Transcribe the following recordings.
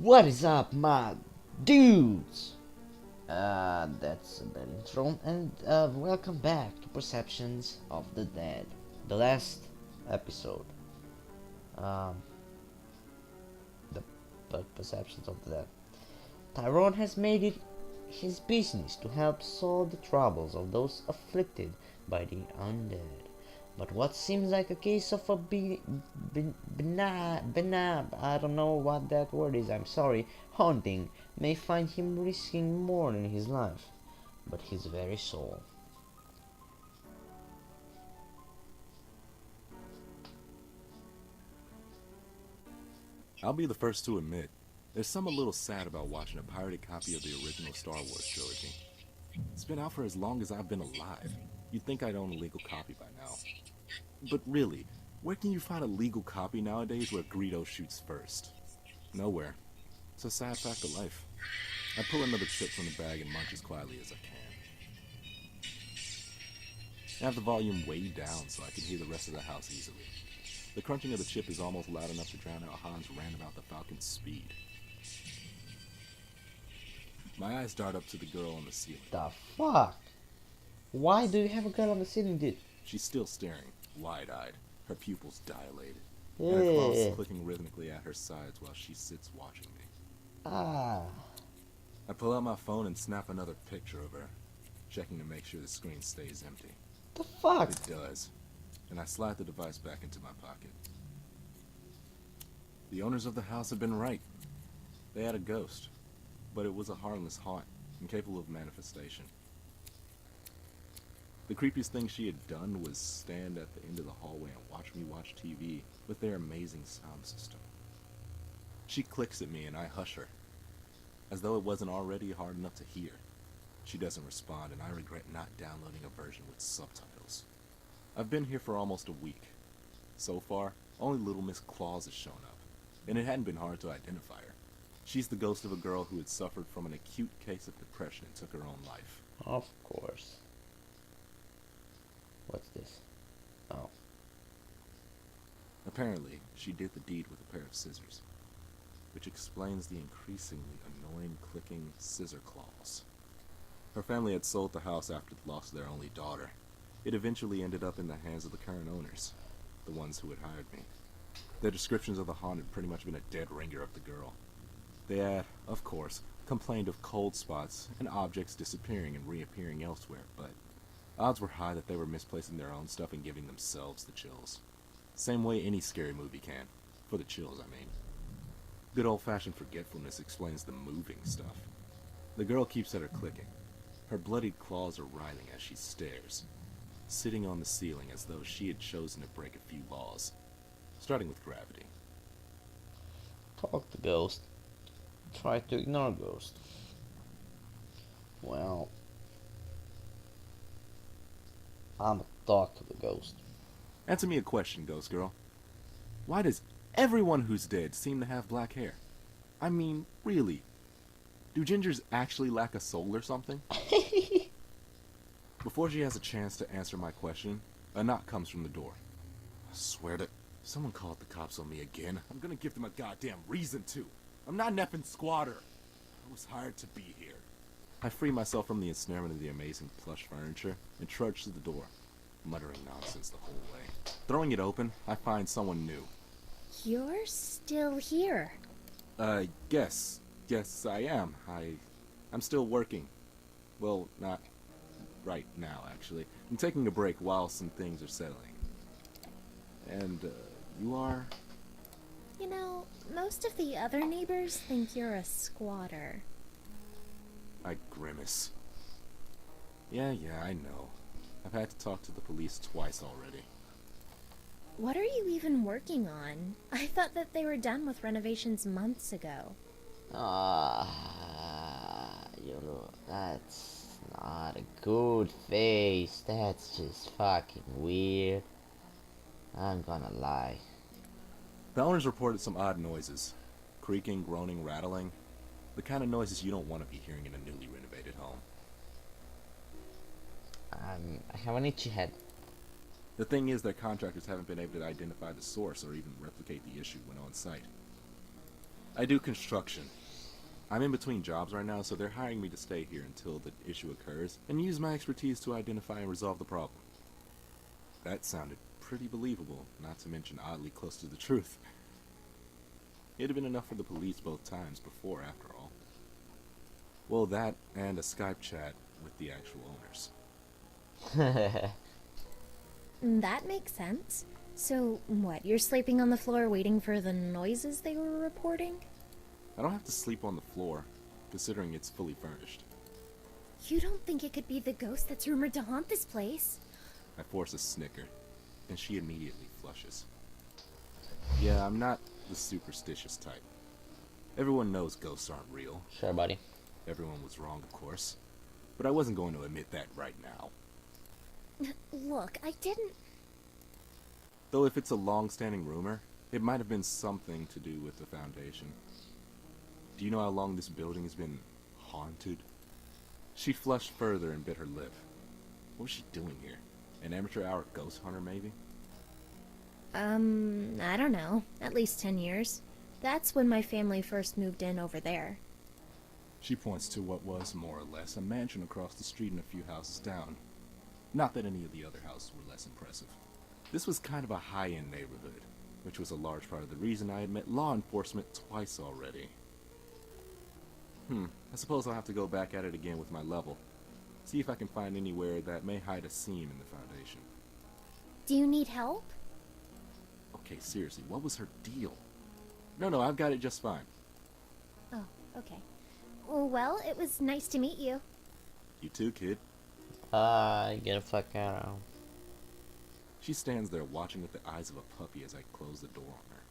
What is up, my dudes? That's a bad intro, and welcome back to Perceptions of the Dead, the last episode. Um, the Perceptions of the Dead. Tyrone has made it his business to help solve the troubles of those afflicted by the undead. But what seems like a case of a I don't know what that word is, I'm sorry, haunting, may find him risking more than his life, but his very soul. I'll be the first to admit, there's something a little sad about watching a pirated copy of the original Star Wars trilogy. It's been out for as long as I've been alive. You'd think I'd own a legal copy by now. But really, where can you find a legal copy nowadays where Greedo shoots first? Nowhere. It's a sad fact of life. I pull another chip from the bag and munch as quietly as I can. I have the volume way down so I can hear the rest of the house easily. The crunching of the chip is almost loud enough to drown out Han's rant about the Falcon's speed. My eyes dart up to the girl on the ceiling. The fuck? Why do you have a girl on the ceiling, dude? She's still staring, wide-eyed, her pupils dilated, and her claws clicking rhythmically at her sides while she sits watching me. Ah. I pull out my phone and snap another picture of her, checking to make sure the screen stays empty. The fuck? It does, and I slide the device back into my pocket. The owners of the house had been right. They had a ghost, but it was a harmless haunt, incapable of manifestation. The creepiest thing she had done was stand at the end of the hallway and watch me watch TV with their amazing sound system. She clicks at me and I hush her, as though it wasn't already hard enough to hear. She doesn't respond and I regret not downloading a version with subtitles. I've been here for almost a week. So far, only Little Miss Claus has shown up, and it hadn't been hard to identify her. She's the ghost of a girl who had suffered from an acute case of depression and took her own life. Of course. What's this? Oh. Apparently, she did the deed with a pair of scissors, which explains the increasingly annoying clicking scissor claws. Her family had sold the house after the loss of their only daughter. It eventually ended up in the hands of the current owners, the ones who had hired me. Their descriptions of the haunt had pretty much been a dead ringer of the girl. They had, of course, complained of cold spots and objects disappearing and reappearing elsewhere, but odds were high that they were misplacing their own stuff and giving themselves the chills. Same way any scary movie can. For the chills, I mean. Good old-fashioned forgetfulness explains the moving stuff. The girl keeps at her clicking. Her bloodied claws are writhing as she stares, sitting on the ceiling as though she had chosen to break a few laws, starting with gravity. Talk to ghost. Try to ignore ghost. Well, I'm gonna talk to the ghost. Answer me a question, ghost girl. Why does everyone who's dead seem to have black hair? I mean, really? Do gingers actually lack a soul or something? Before she has a chance to answer my question, a knock comes from the door. I swear to... Someone called the cops on me again. I'm gonna give them a goddamn reason to. I'm not an effing squatter. I was hired to be here. I free myself from the ensnarement of the amazing plush furniture and trudge to the door, muttering nonsense the whole way. Throwing it open, I find someone new. You're still here. Yes. Yes, I am. I'm still working. Well, not right now, actually. I'm taking a break while some things are settling. And, you are? You know, most of the other neighbors think you're a squatter. I grimace. Yeah, I know. I've had to talk to the police twice already. What are you even working on? I thought that they were done with renovations months ago. That's not a good face. That's just fucking weird. I'm gonna lie. The owners reported some odd noises. Creaking, groaning, rattling. The kind of noises you don't want to be hearing in a newly renovated home. I have an itchy head. The thing is that contractors haven't been able to identify the source or even replicate the issue when on site. I do construction. I'm in between jobs right now, so they're hiring me to stay here until the issue occurs and use my expertise to identify and resolve the problem. That sounded pretty believable, not to mention oddly close to the truth. It'd have been enough for the police both times before, after all. Well, that and a Skype chat with the actual owners. That makes sense. So, what, you're sleeping on the floor waiting for the noises they were reporting? I don't have to sleep on the floor, considering it's fully furnished. You don't think it could be the ghost that's rumored to haunt this place? I force a snicker, and she immediately flushes. Yeah, I'm not the superstitious type. Everyone knows ghosts aren't real. Sure, buddy. Everyone was wrong, of course. But I wasn't going to admit that right now. Look, I didn't... Though if it's a long-standing rumor, it might have been something to do with the foundation. Do you know how long this building has been haunted? She flushed further and bit her lip. What was she doing here? An amateur hour ghost hunter, maybe? I don't know. At least 10 years. That's when my family first moved in over there. She points to what was, more or less, a mansion across the street and a few houses down. Not that any of the other houses were less impressive. This was kind of a high-end neighborhood, which was a large part of the reason I had met law enforcement twice already. I suppose I'll have to go back at it again with my level. See if I can find anywhere that may hide a seam in the foundation. Do you need help? Okay, seriously, what was her deal? No, I've got it just fine. Oh, okay. Well, it was nice to meet you. You too, kid. Get the fuck out. She stands there watching with the eyes of a puppy as I close the door on her.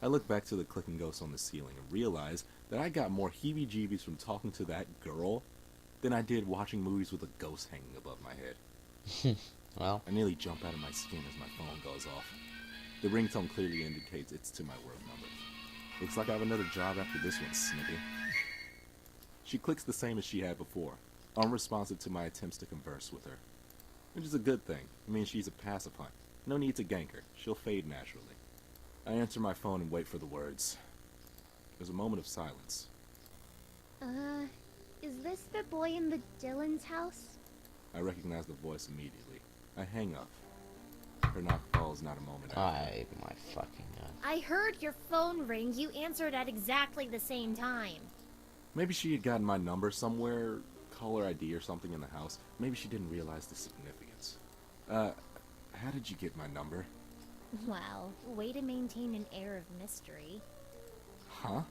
I look back to the clicking ghost on the ceiling and realize that I got more heebie-jeebies from talking to that girl than I did watching movies with a ghost hanging above my head. Well, I nearly jump out of my skin as my phone goes off. The ringtone clearly indicates it's to my work number. Looks like I have another job after this one, Snippy. She clicks the same as she had before, unresponsive to my attempts to converse with her. Which is a good thing. It means she's a pacifant. No need to gank her. She'll fade naturally. I answer my phone and wait for the words. There's a moment of silence. Is this the boy in the Dylan's house? I recognize the voice immediately. I hang up. Her knock falls not a moment after. My fucking god. I heard your phone ring. You answered at exactly the same time. Maybe she had gotten my number somewhere, caller ID or something in the house. Maybe she didn't realize the significance. How did you get my number? Well, way to maintain an air of mystery. Huh?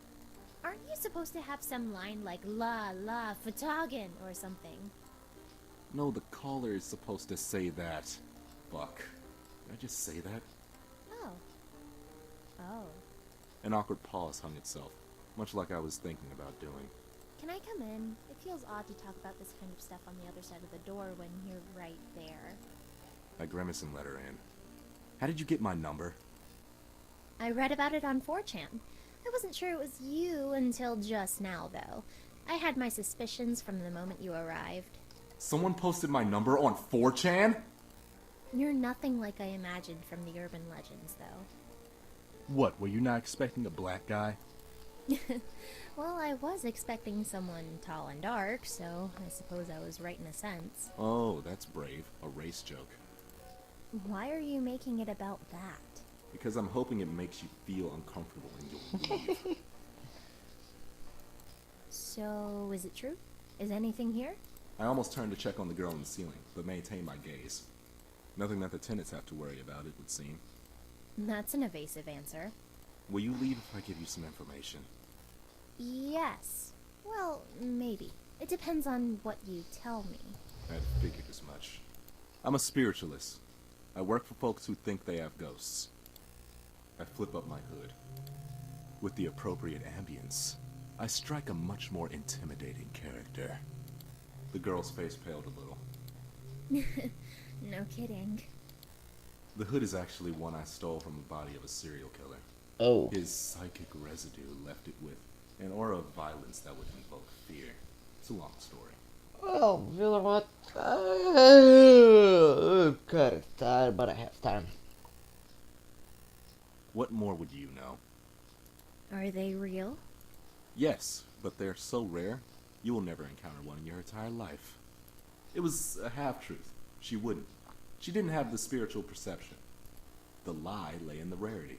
Aren't you supposed to have some line like la la photogin or something? No, the caller is supposed to say that. Fuck. Did I just say that? Oh. An awkward pause hung itself, much like I was thinking about doing. Can I come in? It feels odd to talk about this kind of stuff on the other side of the door when you're right there. I grimace and let her in. How did you get my number? I read about it on 4chan. I wasn't sure it was you until just now, though. I had my suspicions from the moment you arrived. Someone posted my number on 4chan? You're nothing like I imagined from the urban legends, though. What, were you not expecting a black guy? Well, I was expecting someone tall and dark, so I suppose I was right in a sense. Oh, that's brave. A race joke. Why are you making it about that? Because I'm hoping it makes you feel uncomfortable and you'll leave. So, is it true? Is anything here? I almost turned to check on the girl in the ceiling, but maintained my gaze. Nothing that the tenants have to worry about, it would seem. That's an evasive answer. Will you leave if I give you some information? Yes. Well, maybe. It depends on what you tell me. I had figured as much. I'm a spiritualist. I work for folks who think they have ghosts. I flip up my hood. With the appropriate ambience, I strike a much more intimidating character. The girl's face paled a little. No kidding. The hood is actually one I stole from the body of a serial killer. Oh. His psychic residue left it with an aura of violence that would invoke fear. It's a long story. Well, you know what? Cut it tired, but I have time. What more would you know? Are they real? Yes, but they're so rare, you will never encounter one in your entire life. It was a half-truth. She wouldn't. She didn't have the spiritual perception. The lie lay in the rarity,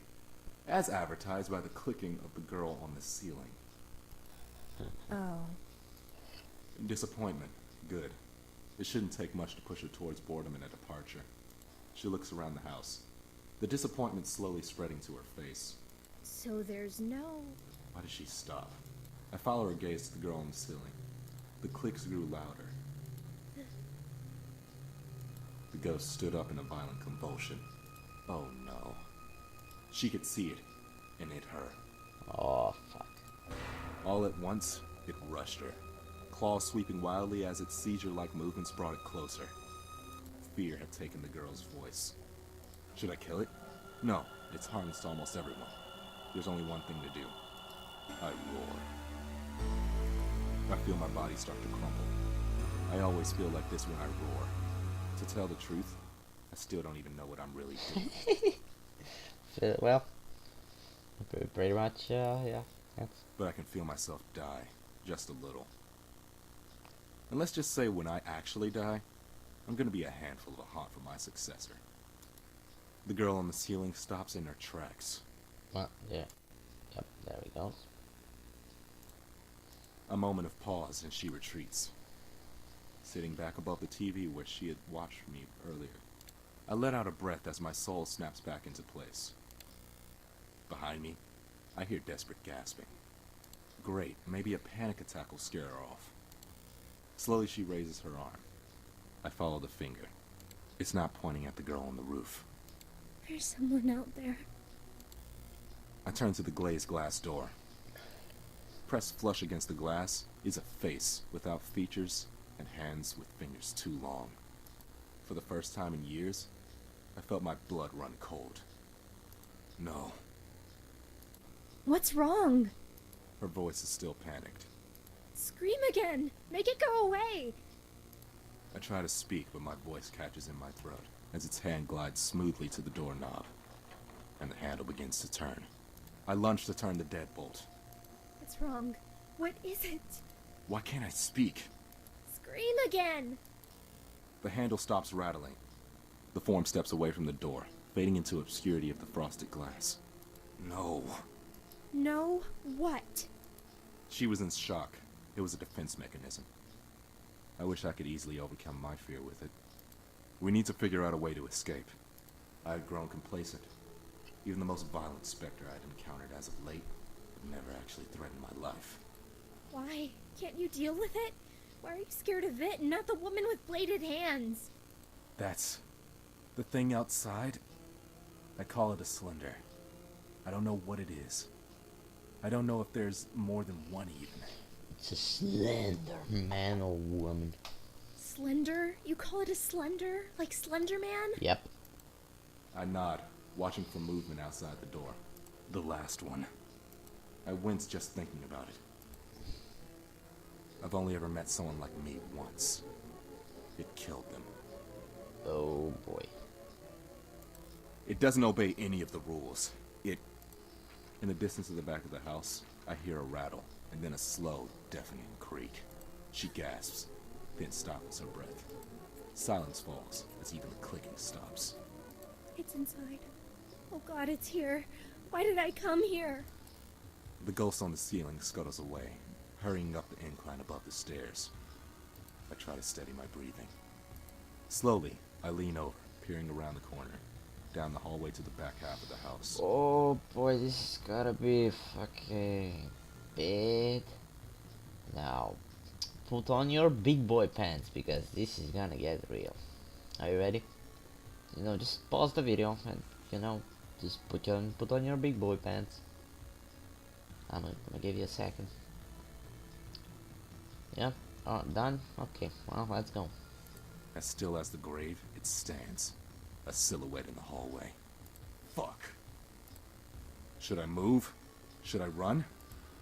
as advertised by the clicking of the girl on the ceiling. Oh. Disappointment. Good. It shouldn't take much to push her towards boredom and a departure. She looks around the house, the disappointment slowly spreading to her face. So there's no... Why does she stop? I follow her gaze to the girl on the ceiling. The clicks grew louder. The ghost stood up in a violent convulsion. Oh no. She could see it, and it her. Oh, fuck. All at once, it rushed her. Claws sweeping wildly as its seizure-like movements brought it closer. Fear had taken the girl's voice. Should I kill it? No, it's harmless to almost everyone. There's only one thing to do. I roar. I feel my body start to crumble. I always feel like this when I roar. To tell the truth, I still don't even know what I'm really doing. Well, pretty much, yeah. But I can feel myself die, just a little. And let's just say when I actually die, I'm gonna be a handful of a haunt for my successor. The girl on the ceiling stops in her tracks. Well, yeah. Yep, there we go. A moment of pause and she retreats. Sitting back above the TV where she had watched me earlier, I let out a breath as my soul snaps back into place. Behind me, I hear desperate gasping. Great, maybe a panic attack will scare her off. Slowly she raises her arm. I follow the finger. It's not pointing at the girl on the roof. There's someone out there. I turn to the glazed glass door. Pressed flush against the glass is a face without features and hands with fingers too long. For the first time in years, I felt my blood run cold. No. What's wrong? Her voice is still panicked. Scream again! Make it go away! I try to speak, but my voice catches in my throat as its hand glides smoothly to the doorknob, and the handle begins to turn. I lunge to turn the deadbolt. What's wrong? What is it? Why can't I speak? Scream again! The handle stops rattling. The form steps away from the door, fading into obscurity of the frosted glass. No. No, what? She was in shock. It was a defense mechanism. I wish I could easily overcome my fear with it. We need to figure out a way to escape. I had grown complacent. Even the most violent specter I had encountered as of late would never actually threaten my life. Why? Can't you deal with it? Why are you scared of it and not the woman with bladed hands? That's the thing outside. I call it a slender. I don't know what it is. I don't know if there's more than one even. It's a slender man or woman. Slender? You call it a slender? Like Slenderman? Yep. I nod, watching for movement outside the door. The last one. I wince just thinking about it. I've only ever met someone like me once. It killed them. Oh boy. It doesn't obey any of the rules. In the distance of the back of the house, I hear a rattle, and then a slow, deafening creak. She gasps, then stops her breath. Silence falls as even the clicking stops. It's inside. Oh God, it's here. Why did I come here? The ghost on the ceiling scuttles away, hurrying up the incline above the stairs. I try to steady my breathing. Slowly, I lean over, peering around the corner, down the hallway to the back half of the house. Oh boy, this is gotta be fucking bad. Now, put on your big boy pants because this is gonna get real. Are you ready? Just pause the video and just put on your big boy pants. I'm gonna give you a second. Yep. Done. Okay. Well, let's go. As still as the grave, it stands, a silhouette in the hallway. Fuck. Should I move? Should I run?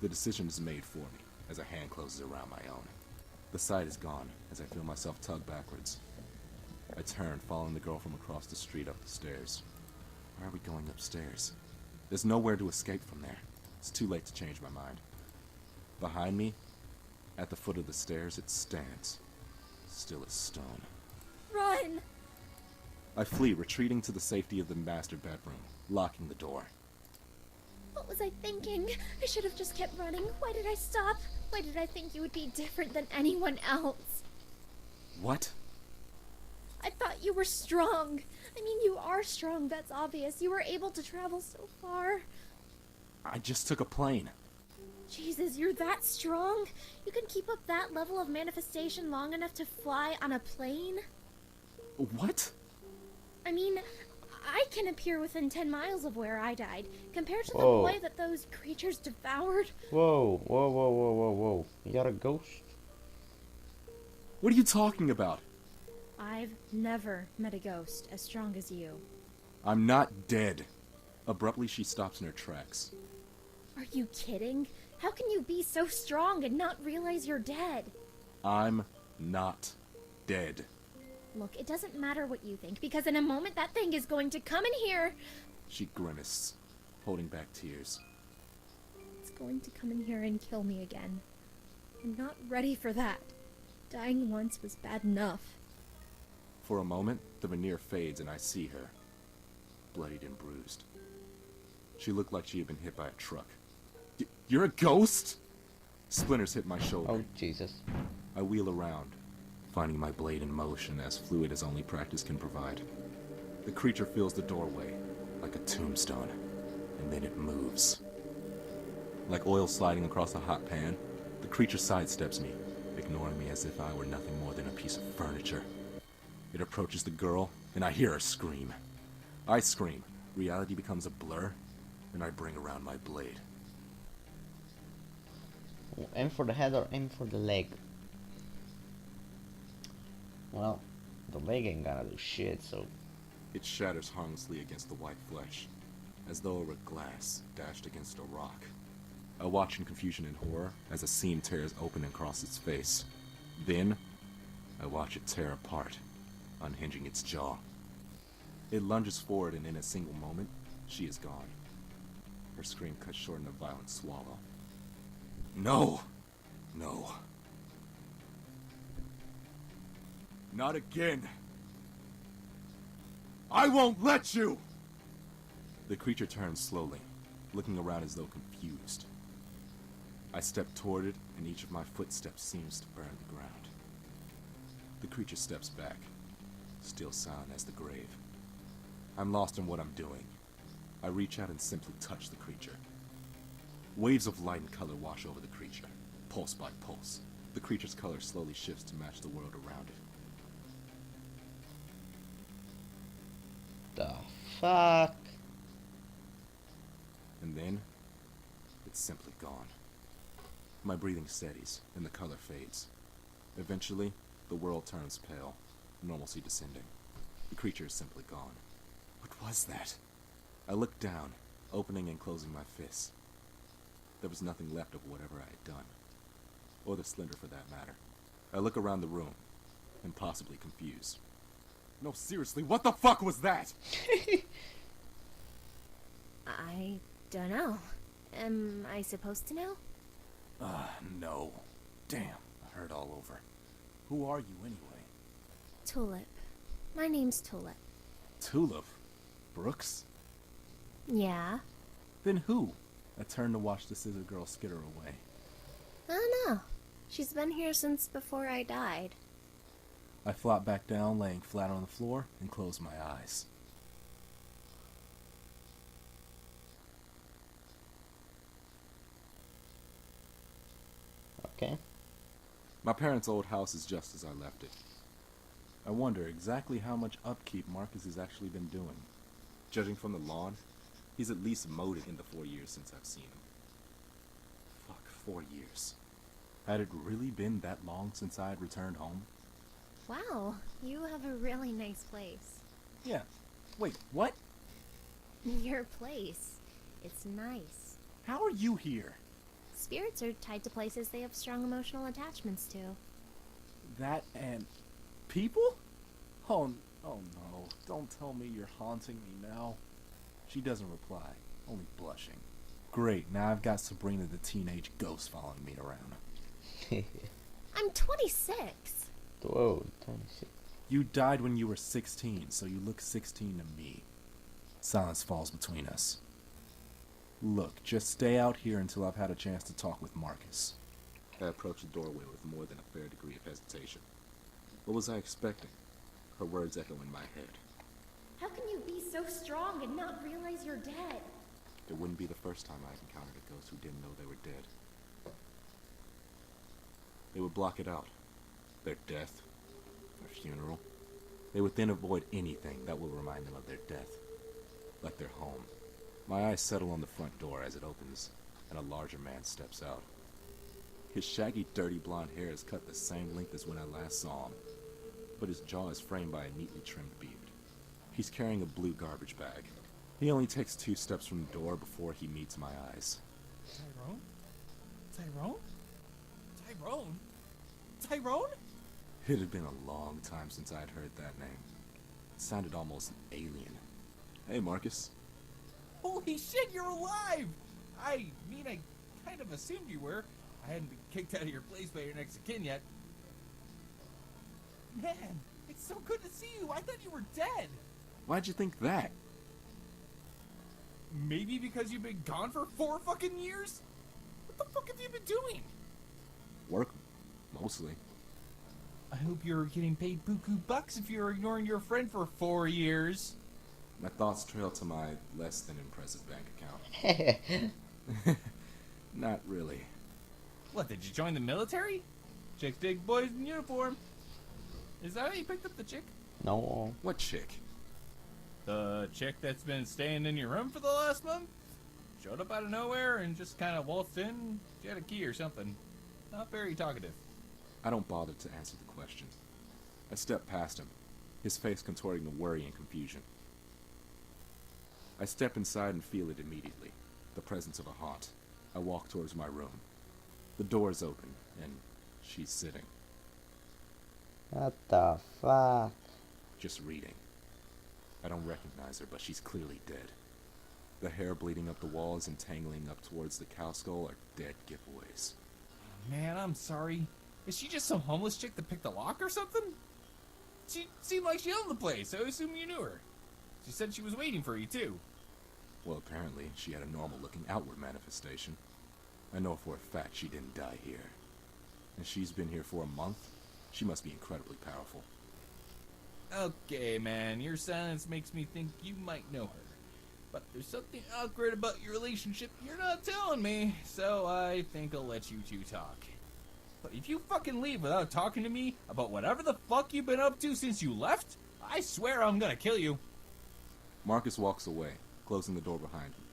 The decision is made for me as a hand closes around my own. The sight is gone as I feel myself tug backwards. I turn, following the girl from across the street up the stairs. Why are we going upstairs? There's nowhere to escape from there. It's too late to change my mind. Behind me, at the foot of the stairs, it stands, still as stone. Run! I flee, retreating to the safety of the master bedroom, locking the door. What was I thinking? I should have just kept running. Why did I stop? Why did I think you would be different than anyone else? What? I thought you were strong. I mean, you are strong, that's obvious. You were able to travel so far. I just took a plane. Jesus, you're that strong? You can keep up that level of manifestation long enough to fly on a plane? What? I mean, I can appear within 10 miles of where I died, compared to the Whoa. boy that those creatures devoured. Whoa, whoa, whoa, whoa, whoa, whoa. You're a ghost? What are you talking about? I've never met a ghost as strong as you. I'm not dead. Abruptly, she stops in her tracks. Are you kidding? How can you be so strong and not realize you're dead? I'm not dead. Look, it doesn't matter what you think, because in a moment that thing is going to come in here. She grimaced, holding back tears. It's going to come in here and kill me again. I'm not ready for that. Dying once was bad enough. For a moment, the veneer fades and I see her, bloodied and bruised. She looked like she had been hit by a truck. You're a ghost? Splinters hit my shoulder. Oh, Jesus. I wheel around, finding my blade in motion, as fluid as only practice can provide. The creature fills the doorway, like a tombstone, and then it moves. Like oil sliding across a hot pan, the creature sidesteps me, ignoring me as if I were nothing more than a piece of furniture. It approaches the girl, and I hear her scream. I scream, reality becomes a blur, and I bring around my blade. Aim for the head or aim for the leg? Well, the leg ain't gonna do shit, so... It shatters harmlessly against the white flesh, as though it were glass dashed against a rock. I watch in confusion and horror as a seam tears open across its face. Then, I watch it tear apart, unhinging its jaw. It lunges forward, and in a single moment, she is gone. Her scream cut short in a violent swallow. No! No. Not again! I won't let you! The creature turns slowly, looking around as though confused. I step toward it, and each of my footsteps seems to burn the ground. The creature steps back, still silent as the grave. I'm lost in what I'm doing. I reach out and simply touch the creature. Waves of light and color wash over the creature, pulse by pulse. The creature's color slowly shifts to match the world around it. The fuck? And then, it's simply gone. My breathing steadies, and the color fades. Eventually, the world turns pale, normalcy descending. The creature is simply gone. What was that? I looked down, opening and closing my fists. There was nothing left of whatever I had done. Or the Slender for that matter. I look around the room, impossibly confused. No, seriously, what the fuck was that? I don't know. Am I supposed to know? No. Damn, I hurt all over. Who are you anyway? Tulip. My name's Tulip. Tulip? Brooks? Yeah? Then who? I turned to watch the scissor girl skitter away. I don't know. She's been here since before I died. I flopped back down, laying flat on the floor, and closed my eyes. Okay. My parents' old house is just as I left it. I wonder exactly how much upkeep Marcus has actually been doing. Judging from the lawn, he's at least mowed it in the 4 years since I've seen him. Fuck, 4 years. Had it really been that long since I had returned home? Wow, you have a really nice place. Yeah. Wait, what? Your place. It's nice. How are you here? Spirits are tied to places they have strong emotional attachments to. That and people? Oh no, don't tell me you're haunting me now. She doesn't reply, only blushing. Great, now I've got Sabrina the teenage ghost following me around. I'm 26. Whoa, 26. You died when you were 16, so you look 16 to me. Silence falls between us. Look, just stay out here until I've had a chance to talk with Marcus. I approached the doorway with more than a fair degree of hesitation. What was I expecting? Her words echo in my head. How can you be so strong and not realize you're dead? It wouldn't be the first time I'd encountered a ghost who didn't know they were dead. They would block it out. Their death, their funeral. They would then avoid anything that will remind them of their death, like their home. My eyes settle on the front door as it opens, and a larger man steps out. His shaggy, dirty blonde hair is cut the same length as when I last saw him, but his jaw is framed by a neatly trimmed beard. He's carrying a blue garbage bag. He only takes 2 steps from the door before he meets my eyes. Tyrone? Tyrone? Tyrone? Tyrone? It had been a long time since I'd heard that name. It sounded almost alien. Hey, Marcus. Holy shit, you're alive! I mean, I kind of assumed you were. I hadn't been kicked out of your place by your next of kin yet. Man, it's so good to see you. I thought you were dead. Why'd you think that? Maybe because you've been gone for 4 fucking years? What the fuck have you been doing? Work, mostly. I hope you're getting paid buku bucks if you're ignoring your friend for 4 years. My thoughts trail to my less than impressive bank account. Not really. What, did you join the military? Chicks dig boys in uniform. Is that how you picked up the chick? No. What chick? The chick that's been staying in your room for the last month? Showed up out of nowhere and just kind of waltzed in. She had a key or something. Not very talkative. I don't bother to answer the question. I step past him, his face contorting the worry and confusion. I step inside and feel it immediately, the presence of a haunt. I walk towards my room. The door is open, and she's sitting, What the fuck? just reading. I don't recognize her, but she's clearly dead. The hair bleeding up the walls and tangling up towards the cow skull are dead giveaways. Man, I'm sorry. Is she just some homeless chick that picked a lock or something? She seemed like she owned the place, so I assume you knew her. She said she was waiting for you, too. Well, apparently, she had a normal-looking outward manifestation. I know for a fact she didn't die here. And she's been here for a month. She must be incredibly powerful. Okay, man, your silence makes me think you might know her. But there's something awkward about your relationship you're not telling me, so I think I'll let you two talk. But if you fucking leave without talking to me about whatever the fuck you've been up to since you left, I swear I'm gonna kill you. Marcus walks away, closing the door behind him.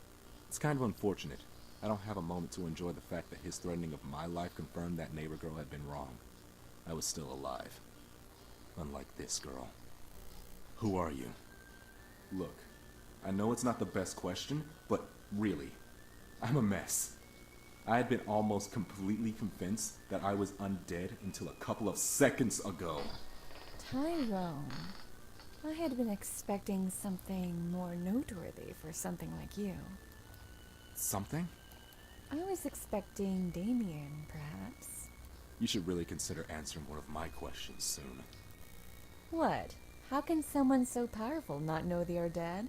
It's kind of unfortunate. I don't have a moment to enjoy the fact that his threatening of my life confirmed that neighbor girl had been wrong. I was still alive. Unlike this girl. Who are you? Look, I know it's not the best question, but really, I'm a mess. I had been almost completely convinced that I was undead until a couple of seconds ago. Tyrone, I had been expecting something more noteworthy for something like you. Something? I was expecting Damien, perhaps. You should really consider answering one of my questions soon. What? How can someone so powerful not know they are dead?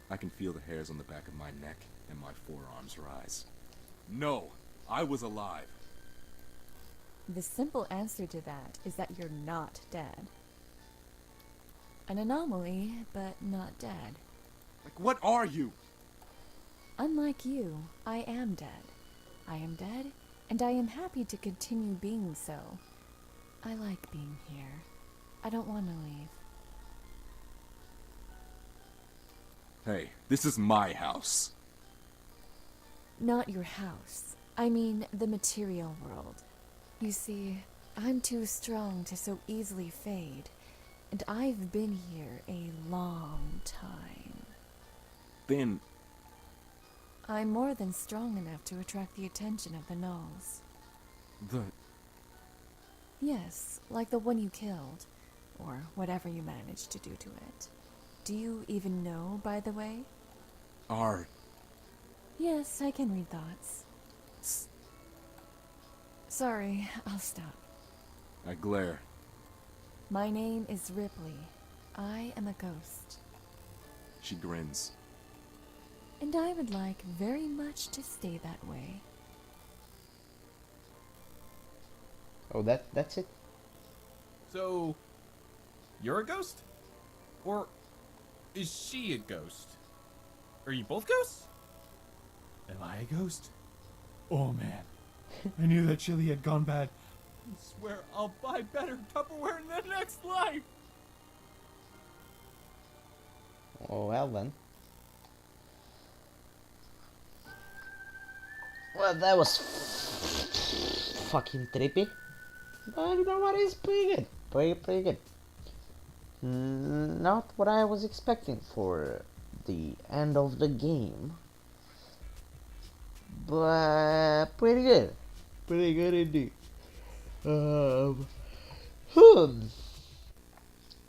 I can feel the hairs on the back of my neck and my forearms rise. No, I was alive. The simple answer to that is that you're not dead. An anomaly, but not dead. Like, what are you? Unlike you, I am dead. I am dead, and I am happy to continue being so. I like being here. I don't want to leave. Hey, this is my house. Not your house. I mean the material world. You see, I'm too strong to so easily fade, and I've been here a long time. Then, I'm more than strong enough to attract the attention of the gnolls. Yes, like the one you killed, or whatever you managed to do to it. Do you even know, by the way? Our Yes, I can read thoughts. Sorry, I'll stop. I glare. My name is Ripley. I am a ghost. She grins. And I would like very much to stay that way. Oh, that's it. So, you're a ghost? Or is she a ghost? Are you both ghosts? Am I a ghost? Oh man, I knew that chili had gone bad. I swear I'll buy better Tupperware in the next life. Oh well then. Well, that was fucking trippy. But you know what? It's pretty good. Pretty good. Not what I was expecting for the end of the game. But pretty good. Pretty good indeed. Hmm.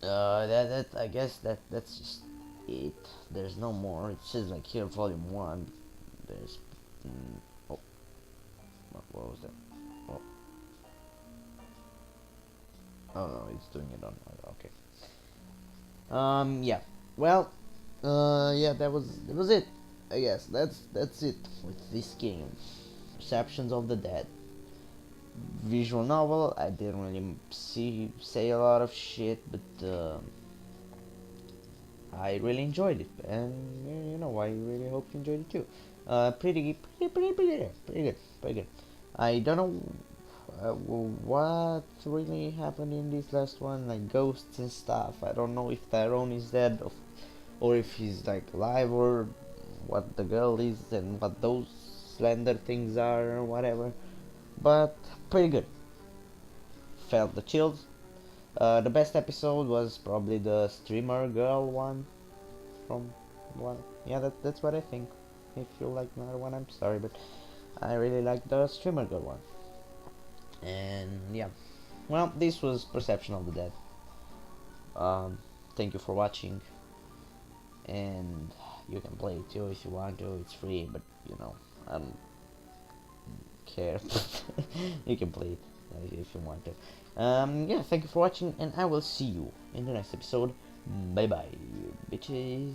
That I guess that's just it. There's no more. It says like here, volume 1. There's oh, what was that? Oh, oh no, it's doing it on. Okay. Yeah. Well, yeah, that was it. I guess that's it with this game. Perceptions of the Dead. Visual novel. I didn't really say a lot of shit, but I really enjoyed it, and you know, I really hope you enjoyed it too. Pretty good, pretty good. I don't know what really happened in this last one, like ghosts and stuff. I don't know if Tyrone is dead, or if he's like alive, or what the girl is, and what those slender things are, or whatever. But pretty good. Felt the chills. The best episode was probably the streamer girl one from one. Yeah, that's what I think. If you like another one, I'm sorry, but I really like the streamer girl one. And yeah, well, this was Perception of the Dead. Thank you for watching, and you can play it too if you want to. It's free, but you know, I don't care. You can play it if you want to. Yeah, thank you for watching, and I will see you in the next episode. Bye bye, bitches.